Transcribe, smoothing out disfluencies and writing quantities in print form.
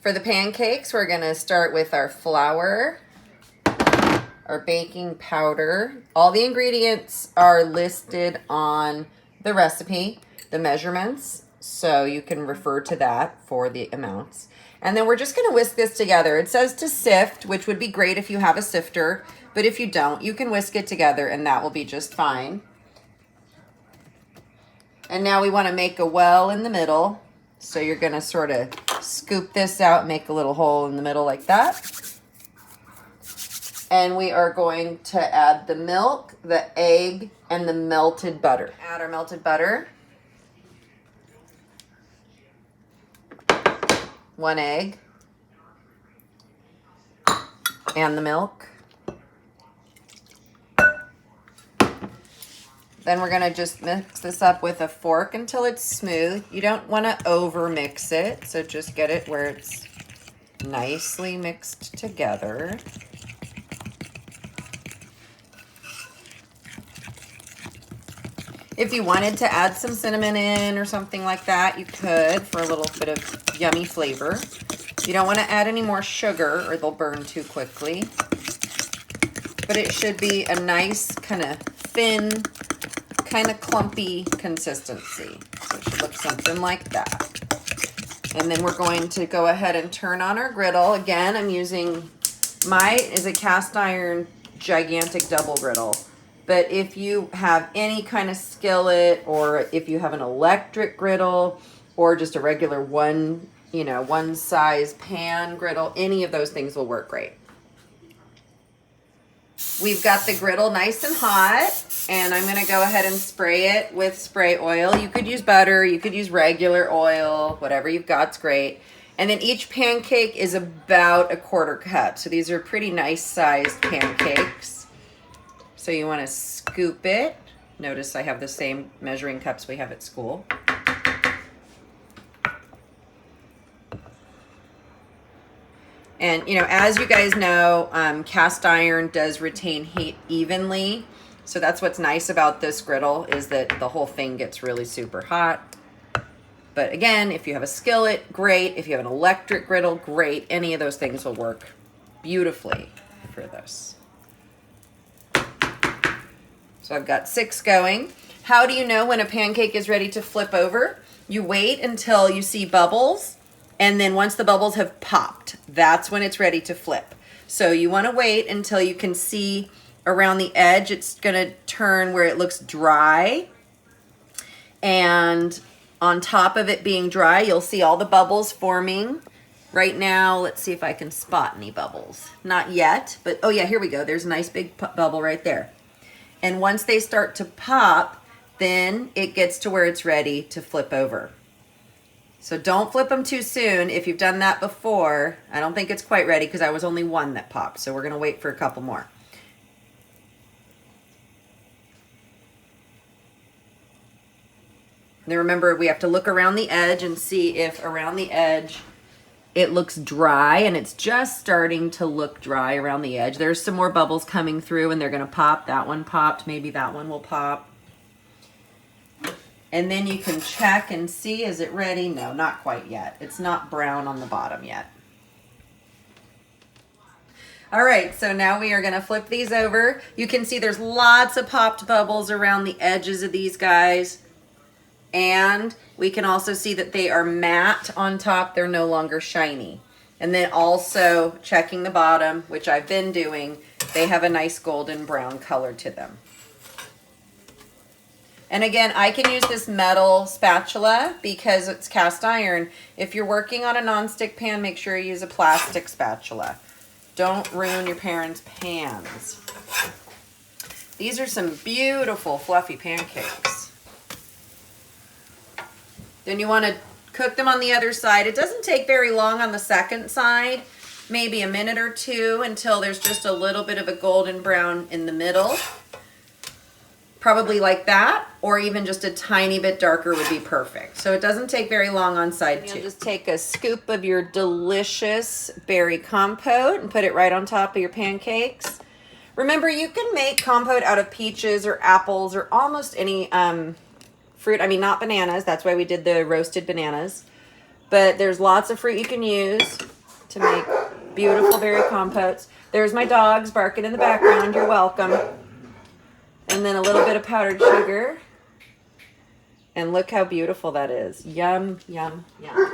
For the pancakes, we're gonna start with our flour, our baking powder. All the ingredients are listed on the recipe, the measurements, so you can refer to that for the amounts. And then we're just gonna whisk this together. It says to sift, which would be great if you have a sifter, but if you don't, you can whisk it together and that will be just fine. And now we wanna make a well in the middle. So you're gonna sort of scoop this out, make a little hole in the middle like that. And we are going to add the milk, the egg, and the melted butter. Add our melted butter. 1 egg. And the milk. Then we're gonna just mix this up with a fork until it's smooth. You don't wanna over mix it, so just get it where it's nicely mixed together. If you wanted to add some cinnamon in or something like that, you could for a little bit of yummy flavor. You don't wanna add any more sugar or they'll burn too quickly. But it should be a nice kind of thin, kind of clumpy consistency. So it should look something like that. And then we're going to go ahead and turn on our griddle. Again, I'm using, mine is a cast iron gigantic double griddle. But if you have any kind of skillet, or if you have an electric griddle, or just a regular one size pan griddle, any of those things will work great. We've got the griddle nice and hot, and I'm gonna go ahead and spray it with spray oil. You could use butter, you could use regular oil, whatever you've got's great. And then each pancake is about 1/4 cup. So these are pretty nice sized pancakes. So you wanna scoop it. Notice I have the same measuring cups we have at school. And, as you guys know, cast iron does retain heat evenly. So that's what's nice about this griddle, is that the whole thing gets really super hot. But again, if you have a skillet, great. If you have an electric griddle, great. Any of those things will work beautifully for this. So I've got 6 going. How do you know when a pancake is ready to flip over? You wait until you see bubbles. And then once the bubbles have popped, that's when it's ready to flip. So you want to wait until you can see around the edge. It's going to turn where it looks dry. And on top of it being dry, you'll see all the bubbles forming. Right now, let's see if I can spot any bubbles. Not yet, but oh yeah, here we go. There's a nice big bubble right there. And once they start to pop, then it gets to where it's ready to flip over. So don't flip them too soon. If you've done that before, I don't think it's quite ready because I was only one that popped. So we're gonna wait for a couple more. Now remember, we have to look around the edge and see if around the edge it looks dry, and it's just starting to look dry around the edge. There's some more bubbles coming through and they're gonna pop. That one popped, maybe that one will pop. And then you can check and see, is it ready? No, not quite yet. It's not brown on the bottom yet. All right, so now we are gonna flip these over. You can see there's lots of popped bubbles around the edges of these guys. And we can also see that they are matte on top. They're no longer shiny. And then also checking the bottom, which I've been doing, they have a nice golden brown color to them. And again, I can use this metal spatula because it's cast iron. If you're working on a nonstick pan, make sure you use a plastic spatula. Don't ruin your parents' pans. These are some beautiful fluffy pancakes. Then you want to cook them on the other side. It doesn't take very long on the second side, maybe a minute or two until there's just a little bit of a golden brown in the middle. Probably like that, or even just a tiny bit darker would be perfect. So it doesn't take very long on side 2. You'll just take a scoop of your delicious berry compote and put it right on top of your pancakes. Remember, you can make compote out of peaches or apples or almost any fruit. I mean, not bananas. That's why we did the roasted bananas. But there's lots of fruit you can use. to make beautiful berry compotes. There's my dogs barking in the background. You're welcome. And then a little bit of powdered sugar. And look how beautiful that is. Yum, yum, yum.